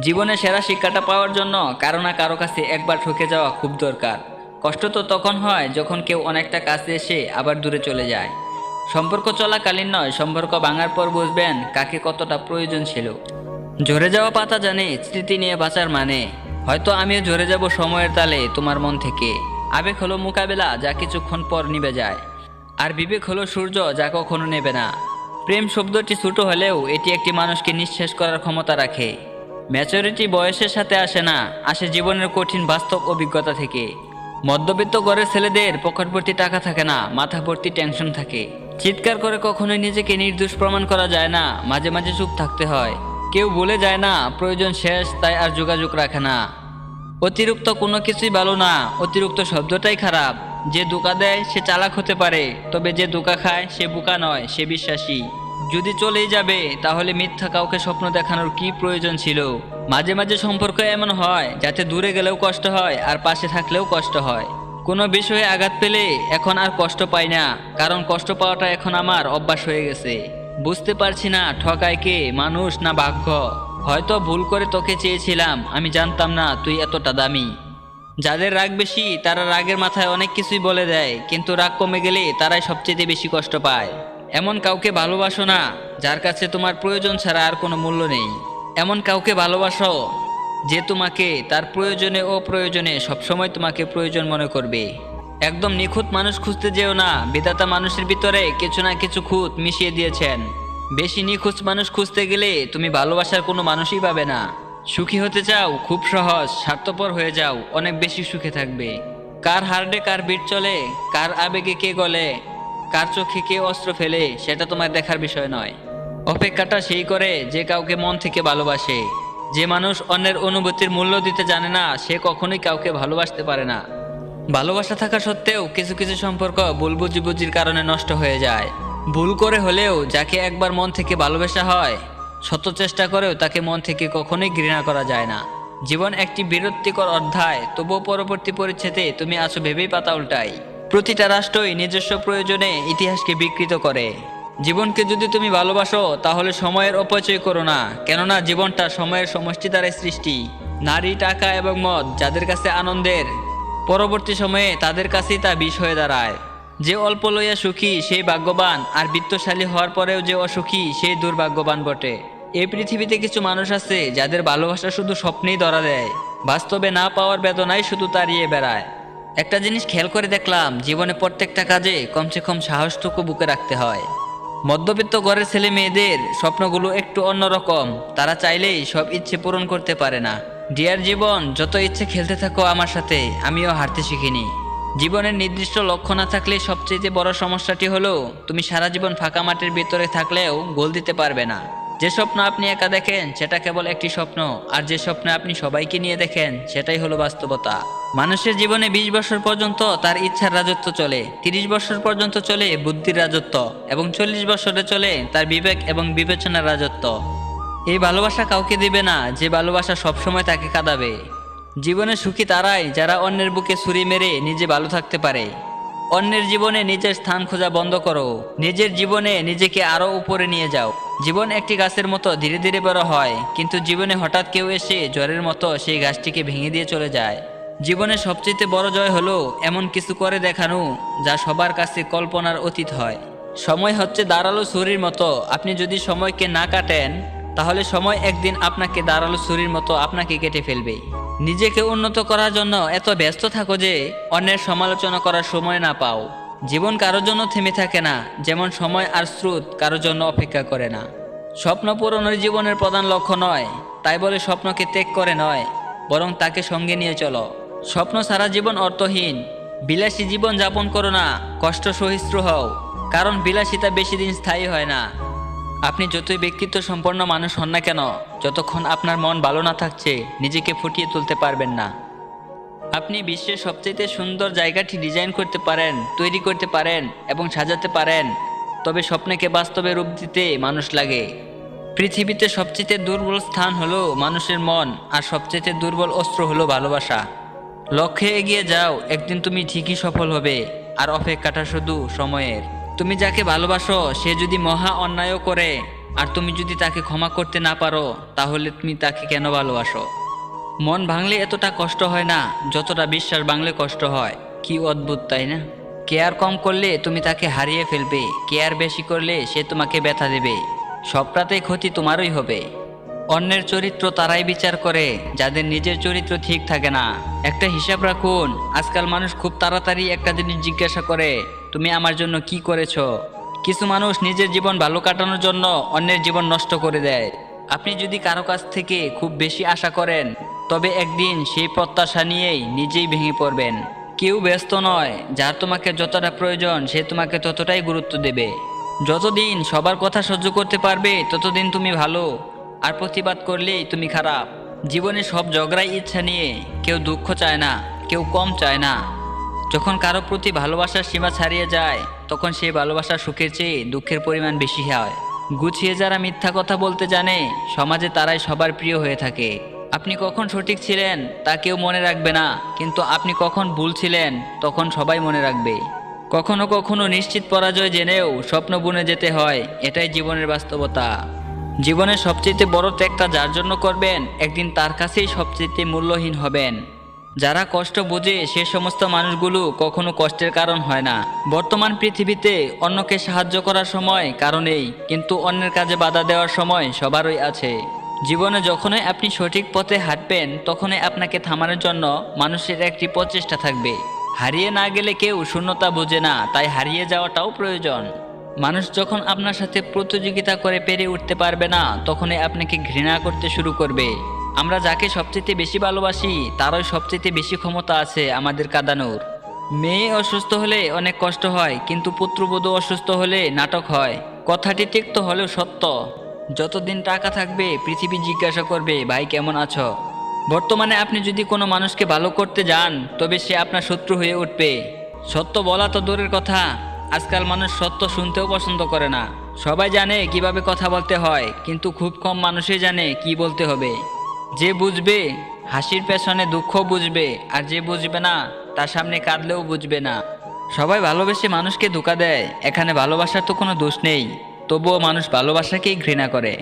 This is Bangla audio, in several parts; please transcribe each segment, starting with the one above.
জীবনে সেরা শিক্ষাটা পাওয়ার জন্য কারো না কারো কাছে একবার ঠকে যাওয়া খুব দরকার। কষ্ট তো তখন হয় যখন কেউ অনেকটা কাছে এসে আবার দূরে চলে যায়। সম্পর্ক চলাকালীন নয়, সম্পর্ক ভাঙার পর বুঝবেন কাকে কতটা প্রয়োজন ছিল। ঝরে যাওয়া পাতা জানে স্মৃতি নিয়ে বাঁচার মানে। হয়তো আমিও ঝরে যাব সময়ের তালে তোমার মন থেকে। আবেগ হলো মোকাবেলা যা কিছুক্ষণ পর নিভে যায়, আর বিবেক হলো সূর্য যা কখনো নেবে না। প্রেম শব্দটি ছোট হলেও এটি একটি মানুষকে নিঃশেষ করার ক্ষমতা রাখে। ম্যাচুরিটি বয়সের সাথে আসে না, আসে জীবনের কঠিন বাস্তব অভিজ্ঞতা থেকে। মধ্যবিত্ত ঘরের ছেলেদের পকেট ভর্তি টাকা থাকে না, মাথা ভর্তি টেনশন থাকে। চিৎকার করে কখনোই নিজেকে নির্দোষ প্রমাণ করা যায় না, মাঝে মাঝে চুপ থাকতে হয়। কেউ বলে যায় না প্রয়োজন শেষ, তাই আর যোগাযোগ রাখে না। অতিরিক্ত কোনো কিছুই ভালো না, অতিরিক্ত শব্দটাই খারাপ। যে ধোঁকা দেয় সে চালাক হতে পারে, তবে যে ধোঁকা খায় সে বোকা নয়, সে বিশ্বাসী। যদি চলেই যাবে তাহলে মিথ্যা কাউকে স্বপ্ন দেখানোর কি প্রয়োজন ছিল। মাঝে মাঝে সম্পর্ক এমন হয় যাতে দূরে গেলেও কষ্ট হয় আর পাশে থাকলেও কষ্ট হয়। কোনো বিষয়ে আঘাত পেলে এখন আর কষ্ট পাই না, কারণ কষ্ট পাওয়াটা এখন আমার অভ্যাস হয়ে গেছে। বুঝতে পারছি না ঠকায় কে, মানুষ না ভাগ্য। হয়তো ভুল করে তোকে চেয়েছিলাম, আমি জানতাম না তুই এতটা দামি। যাদের রাগ বেশি তারা রাগের মাথায় অনেক কিছুই বলে দেয়, কিন্তু রাগ কমে গেলে তারাই সবচেয়ে বেশি কষ্ট পায়। এমন কাউকে ভালোবাসো না যার কাছে তোমার প্রয়োজন ছাড়া আর কোনো মূল্য নেই। এমন কাউকে ভালোবাসো যে তোমাকে তার প্রয়োজনে ও প্রয়োজনে সবসময় তোমাকে প্রয়োজন মনে করবে। একদম নিখুঁত মানুষ খুঁজতে যেও না, বিধাতা মানুষের ভিতরে কিছু না কিছু খুঁত মিশিয়ে দিয়েছেন। বেশি নিখুঁত মানুষ খুঁজতে গেলে তুমি ভালোবাসার কোনো মানুষই পাবে না। সুখী হতে চাও, খুব সহজ, স্বার্থপর হয়ে যাও, অনেক বেশি সুখে থাকবে। কার হার্ডে কার বিট চলে, কার আবেগে কে গলে, কার চোখে কে অস্ত্র ফেলে, সেটা তোমার দেখার বিষয় নয়। অপেক্ষাটা সেই করে যে কাউকে মন থেকে ভালোবাসে। যে মানুষ অন্যের অনুভূতির মূল্য দিতে জানে না সে কখনোই কাউকে ভালোবাসতে পারে না। ভালোবাসা থাকা সত্ত্বেও কিছু কিছু সম্পর্ক ভুল বুঝির কারণে নষ্ট হয়ে যায়। ভুল করে হলেও যাকে একবার মন থেকে ভালোবাসা হয়, শত চেষ্টা করেও তাকে মন থেকে কখনোই ঘৃণা করা যায় না। জীবন একটি বিরক্তিকর অধ্যায়, তবুও পরবর্তী পরিচ্ছেদে তুমি আছো ভেবেই পাতা উল্টাই। প্রতিটা রাষ্ট্রই নিজস্ব প্রয়োজনে ইতিহাসকে বিকৃত করে। জীবনকে যদি তুমি ভালোবাসো তাহলে সময়ের অপচয় করো না, কেননা জীবনটা সময়ের সমষ্টি দ্বারা সৃষ্টি। নারী, টাকা এবং মদ যাদের কাছে আনন্দের, পরবর্তী সময়ে তাদের কাছেই তা বিষ হয়ে দাঁড়ায়। যে অল্প লইয়া সুখী সেই ভাগ্যবান, আর বিত্তশালী হওয়ার পরেও যে অসুখী সেই দুর্ভাগ্যবান বটে। এই পৃথিবীতে কিছু মানুষ আছে যাদের ভালোবাসা শুধু স্বপ্নেই ধরা দেয়, বাস্তবে না পাওয়ার বেদনায় শুধু তাড়িয়ে বেড়ায়। একটা জিনিস খেয়াল করে দেখলাম, জীবনে প্রত্যেকটা কাজে কমসে কম সাহসটুকু বুকে রাখতে হয়। মধ্যবিত্ত ঘরের ছেলে মেয়েদের স্বপ্নগুলো একটু অন্যরকম, তারা চাইলেই সব ইচ্ছে পূরণ করতে পারে না। ডিয়ার জীবন, যত ইচ্ছে খেলতে থাকো আমার সাথে, আমিও হারতে শিখিনি। জীবনের নির্দিষ্ট লক্ষ্য না থাকলে সবচেয়ে বড় সমস্যাটি হলো তুমি সারা জীবন ফাঁকা মাঠের ভিতরে থাকলেও গোল দিতে পারবে না। যে স্বপ্ন আপনি একা দেখেন সেটা কেবল একটি স্বপ্ন, আর যে স্বপ্নে আপনি সবাইকে নিয়ে দেখেন সেটাই হলো বাস্তবতা। মানুষের জীবনে 20 বছর পর্যন্ত তার ইচ্ছার রাজত্ব চলে, 30 বছর পর্যন্ত চলে বুদ্ধির রাজত্ব, এবং 40 বছরে চলে তার বিবেক এবং বিবেচনার রাজত্ব। এই ভালোবাসা কাউকে দিবে না যে ভালোবাসা সবসময় তাকে কাঁদাবে। জীবনে সুখী তারাই যারা অন্যের বুকে ছুরি মেরে নিজে ভালো থাকতে পারে। অন্যের জীবনে নিজের স্থান খোঁজা বন্ধ করো, নিজের জীবনে নিজেকে আরো উপরে নিয়ে যাও। জীবন একটি গাছের মতো ধীরে ধীরে বড় হয়, কিন্তু জীবনে হঠাৎ কেউ এসে ঝড়ের মতো সেই গাছটিকে ভেঙে দিয়ে চলে যায়। জীবনের সবচেয়ে বড় জয় হলো এমন কিছু করে দেখানো যা সবার কাছে কল্পনার অতীত হয়। সময় হচ্ছে দাঁড়ালো ছুরির মতো, আপনি যদি সময়কে না কাটেন তাহলে সময় একদিন আপনাকে দাঁড়ালো ছুরির মতো আপনাকে কেটে ফেলবে। নিজেকে উন্নত করার জন্য এত ব্যস্ত থাকো যে অন্যের সমালোচনা করার সময় না পাও। জীবন কারোর জন্য থেমে থাকে না, যেমন সময় আর স্রোত কারোর জন্য অপেক্ষা করে না। স্বপ্ন পূরণের জীবনের প্রধান লক্ষ্য নয়, তাই বলে স্বপ্নকে ত্যাগ করে নয়, বরং তাকে সঙ্গে নিয়ে চলো। স্বপ্ন ছাড়া জীবন অর্থহীন। বিলাসী জীবন যাপন করো না, কষ্ট সহিষ্ণু হও, কারণ বিলাসিতা বেশি দিন স্থায়ী হয় না। আপনি যতই ব্যক্তিত্ব সম্পন্ন মানুষ হন না কেন, যতক্ষণ আপনার মন ভালো না থাকছে নিজেকে ফুটিয়ে তুলতে পারবেন না। আপনি বিশ্বের সবচেয়ে সুন্দর জায়গাটি ডিজাইন করতে পারেন, তৈরি করতে পারেন এবং সাজাতে পারেন, তবে স্বপ্নকে বাস্তবে রূপ দিতে মানুষ লাগে। পৃথিবীতে সবচেয়ে দুর্বল স্থান হলো মানুষের মন, আর সবচেয়ে দুর্বল অস্ত্র হলো ভালোবাসা। লক্ষ্যে এগিয়ে যাও, একদিন তুমি ঠিকই সফল হবে, আর অপেক্ষাটা শুধু সময়ের। তুমি যাকে ভালোবাসো সে যদি মহা অন্যায়ও করে আর তুমি যদি তাকে ক্ষমা করতে না পারো তাহলে তুমি তাকে কেন ভালোবাসো? মন ভাঙলে এতটা কষ্ট হয় না যতটা বিশ্বাস ভাঙলে কষ্ট হয়। কি অদ্ভুত, তাই না? কেয়ার কম করলে তুমি তাকে হারিয়ে ফেলবে, কেয়ার বেশি করলে সে তোমাকে ব্যথা দেবে। সবটাতেই ক্ষতি তোমারই হবে। অন্যের চরিত্র তারাই বিচার করে যাদের নিজের চরিত্র ঠিক থাকে না। একটা হিসাব রাখুন, আজকাল মানুষ খুব তাড়াতাড়ি একটা জিনিস জিজ্ঞাসা করে, তুমি আমার জন্য কি করেছো? কিছু মানুষ নিজের জীবন ভালো কাটানোর জন্য অন্যের জীবন নষ্ট করে দেয়। আপনি যদি কারো কাছ থেকে খুব বেশি আশা করেন তবে একদিন সেই প্রত্যাশা নিয়েই নিজেই ভেঙে পড়বেন। কেউ ব্যস্ত নয়, যার তোমাকে যতটা প্রয়োজন সে তোমাকে ততটাই গুরুত্ব দেবে। যতদিন সবার কথা সহ্য করতে পারবে ততদিন তুমি ভালো, আর প্রতিবাদ করলেই তুমি খারাপ। জীবনে সব ঝগড়াই ইচ্ছা নিয়ে, কেউ দুঃখ চায় না, কেউ কম চায় না। যখন কারো প্রতি ভালোবাসার সীমা ছাড়িয়ে যায় তখন সেই ভালোবাসার সুখের চেয়ে দুঃখের পরিমাণ বেশি হয়। গুছিয়ে যারা মিথ্যা কথা বলতে জানে সমাজে তারাই সবার প্রিয় হয়ে থাকে। আপনি কখন সঠিক ছিলেন তা কেউ মনে রাখবে না, কিন্তু আপনি কখন ভুল ছিলেন তখন সবাই মনে রাখবে। কখনো কখনো নিশ্চিত পরাজয় জেনেও স্বপ্ন বুনে যেতে হয়, এটাই জীবনের বাস্তবতা। জীবনের সবচেয়ে বড় ত্যাগটা যার জন্য করবেন একদিন তার কাছেই সবচেয়ে মূল্যহীন হবেন। যারা কষ্ট বোঝে সে সমস্ত মানুষগুলো কখনো কষ্টের কারণ হয় না। বর্তমান পৃথিবীতে অন্যকে সাহায্য করার সময় কারণেই, কিন্তু অন্যের কাজে বাধা দেওয়ার সময় সবারই আছে। জীবনে যখনই আপনি সঠিক পথে হাঁটবেন তখনই আপনাকে থামানোর জন্য মানুষের একটি প্রচেষ্টা থাকবে। হারিয়ে না গেলে কেউ শূন্যতা বোঝে না, তাই হারিয়ে যাওয়াটাও প্রয়োজন। মানুষ যখন আপনার সাথে প্রতিযোগিতা করে পেরে উঠতে পারবে না তখনই আপনাকে ঘৃণা করতে শুরু করবে। আমরা যাকে সবচেয়ে বেশি ভালোবাসি তারই সবচেয়ে বেশি ক্ষমতা আছে আমাদের কাঁদানোর। মেয়ে অসুস্থ হলে অনেক কষ্ট হয়, কিন্তু পুত্রবধূ অসুস্থ হলে নাটক হয়। কথাটি তিক্ত হলেও সত্য। যতদিন টাকা থাকবে পৃথিবী জিজ্ঞাসা করবে, ভাই কেমন আছো? বর্তমানে আপনি যদি কোনো মানুষকে ভালো করতে যান তবে সে আপনার শত্রু হয়ে উঠবে। সত্য বলা তো দূরের কথা, আজকাল মানুষ সত্য শুনতেও পছন্দ করে না। সবাই জানে কিভাবে কথা বলতে হয়, কিন্তু খুব কম মানুষই জানে কি বলতে হবে। যে বুঝবে হাসির পেছনে দুঃখ বুঝবে, আর যে বুঝবে না তার সামনে কাঁদলেও বুঝবে না। সবাই ভালোবেসে মানুষকে ধোঁকা দেয়, এখানে ভালোবাসার তো কোনো দোষ নেই, তবুও মানুষ ভালোবাসাকেই ঘৃণা করে।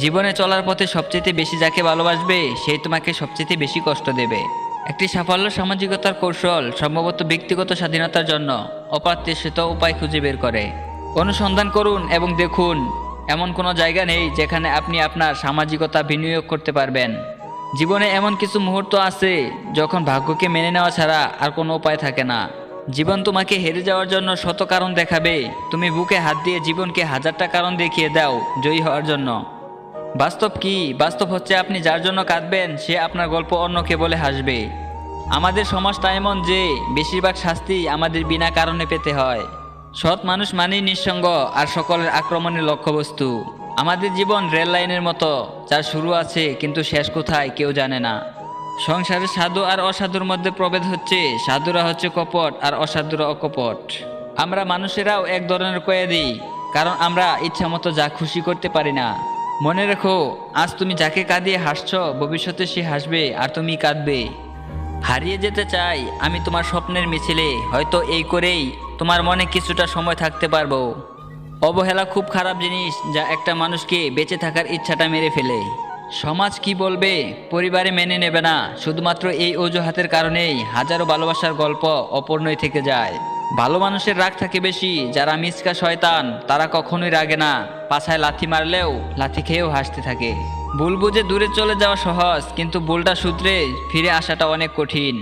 জীবনে চলার পথে সবচেয়ে বেশি যাকে ভালোবাসবে সেই তোমাকে সবচেয়ে বেশি কষ্ট দেবে। একটি সাফল্য সামাজিকতার কৌশল সম্ভবত ব্যক্তিগত স্বাধীনতার জন্য অপ্রত্যাশিত উপায় খুঁজে বের করে। অনুসন্ধান করুন এবং দেখুন, এমন কোনো জায়গা নেই যেখানে আপনি আপনার সামাজিকতা বিনিয়োগ করতে পারবেন। জীবনে এমন কিছু মুহূর্ত আছে যখন ভাগ্যকে মেনে নেওয়া ছাড়া আর কোনো উপায় থাকে না। জীবন তোমাকে হেরে যাওয়ার জন্য শত কারণ দেখাবে, তুমি বুকে হাত দিয়ে জীবনকে হাজারটা কারণ দেখিয়ে দাও জয়ী হওয়ার জন্য। বাস্তব কি? বাস্তব হচ্ছে আপনি যার জন্য কাঁদবেন সে আপনার গল্প অন্যকে বলে হাসবে। আমাদের সমাজটা এমন যে বেশিরভাগ শাস্তি আমাদের বিনা কারণে পেতে হয়। সৎ মানুষ মানেই নিঃসঙ্গ আর সকলের আক্রমণের লক্ষ্যবস্তু। আমাদের জীবন রেল লাইনের মতো, যার শুরু আছে কিন্তু শেষ কোথায় কেউ জানে না। সংসারে সাধু আর অসাধুর মধ্যে প্রভেদ হচ্ছে, সাধুরা হচ্ছে কপট আর অসাধুরা অকপট। আমরা মানুষেরাও এক ধরনের কয়েদি, কারণ আমরা ইচ্ছা মতো যা খুশি করতে পারি না। মনে রেখো, আজ তুমি যাকে কাঁদিয়ে হাসছ ভবিষ্যতে সে হাসবে আর তুমি কাঁদবে। হারিয়ে যেতে চাই আমি তোমার স্বপ্নের মিছিলে, হয়তো এই করেই তোমার মনে কিছুটা সময় থাকতে পারবো। অবহেলা খুব খারাপ জিনিস, যা একটা মানুষকে বেঁচে থাকার ইচ্ছাটা মেরে ফেলে। সমাজ কি বলবে, পরিবারে মেনে নেবে না, শুধুমাত্র এই অজুহাতের কারণেই হাজারো ভালোবাসার গল্প অপূর্ণই থেকে যায়। ভালো মানুষের রাগ থাকে বেশি, যারা মিচকা শয়তান তারা কখনোই রাগে না, পাছায় লাথি মারলেও লাথি খেয়েও হাসতে থাকে। ভুল বুঝে দূরে চলে যাওয়া সহজ, কিন্তু ভুলটা সূত্রে ফিরে আসাটা অনেক কঠিন।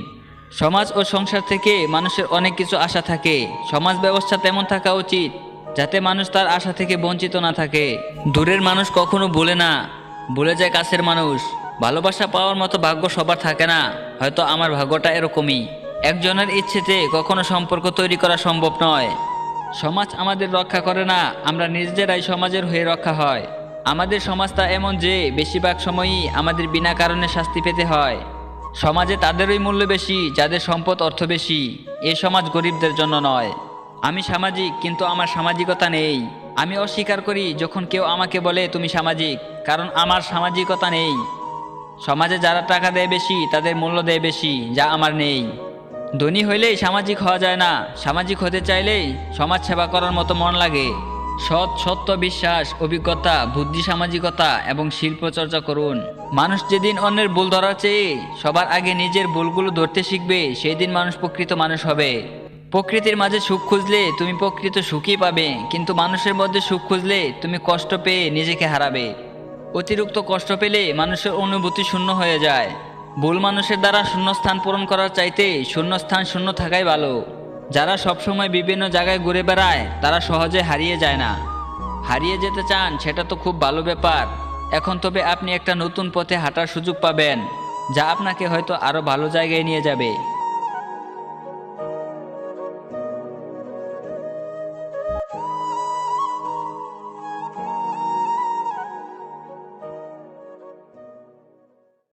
সমাজ ও সংসার থেকে মানুষের অনেক কিছু আশা থাকে, সমাজ ব্যবস্থা তেমন থাকা উচিত যাতে মানুষ তার আশা থেকে বঞ্চিত না থাকে। দূরের মানুষ কখনো ভুলে না, ভুলে যায় কাছের মানুষ। ভালোবাসা পাওয়ার মতো ভাগ্য সবার থাকে না, হয়তো আমার ভাগ্যটা এরকমই। একজনের ইচ্ছেতে কখনো সম্পর্ক তৈরি করা সম্ভব নয়। সমাজ আমাদের রক্ষা করে না, আমরা নিজেরাই সমাজের হয়ে রক্ষা হয়। আমাদের সমাজটা এমন যে বেশিরভাগ সময়ই আমাদের বিনা কারণে শাস্তি পেতে হয়। সমাজে তাদেরই মূল্য বেশি যাদের সম্পদ অর্থ বেশি। এ সমাজ গরিবদের জন্য নয়। আমি সামাজিক, কিন্তু আমার সামাজিকতা নেই। আমি অস্বীকার করি যখন কেউ আমাকে বলে তুমি সামাজিক, কারণ আমার সামাজিকতা নেই। সমাজে যারা টাকা দেয় বেশি তাদের মূল্য দেয় বেশি, যা আমার নেই। ধনী হইলেই সামাজিক হওয়া যায় না, সামাজিক হতে চাইলেই সমাজ সেবা করার মতো মন লাগে। সত্য বিশ্বাস, অভিজ্ঞতা, বুদ্ধি, সামাজিকতা এবং শিল্প চর্চা করুন। মানুষ যেদিন অন্যের ভুল ধরার চেয়ে সবার আগে নিজের ভুলগুলো ধরতে শিখবে, সেই দিন মানুষ প্রকৃত মানুষ হবে। প্রকৃতির মাঝে সুখ খুঁজলে তুমি প্রকৃত সুখই পাবে, কিন্তু মানুষের মধ্যে সুখ খুঁজলে তুমি কষ্ট পেয়ে নিজেকে হারাবে। অতিরিক্ত কষ্ট পেলে মানুষের অনুভূতি শূন্য হয়ে যায়। ভুল মানুষের দ্বারা শূন্যস্থান পূরণ করার চাইতে শূন্যস্থান শূন্য থাকাই ভালো। যারা সবসময় বিভিন্ন জায়গায় ঘুরে বেড়ায় তারা সহজে হারিয়ে যায় না। হারিয়ে যেতে চান সেটা তো খুব ভালো ব্যাপার। এখন তবে আপনি একটা নতুন পথে হাঁটার সুযোগ পাবেন, যা আপনাকে হয়তো আরো ভালো জায়গায় নিয়ে যাবে।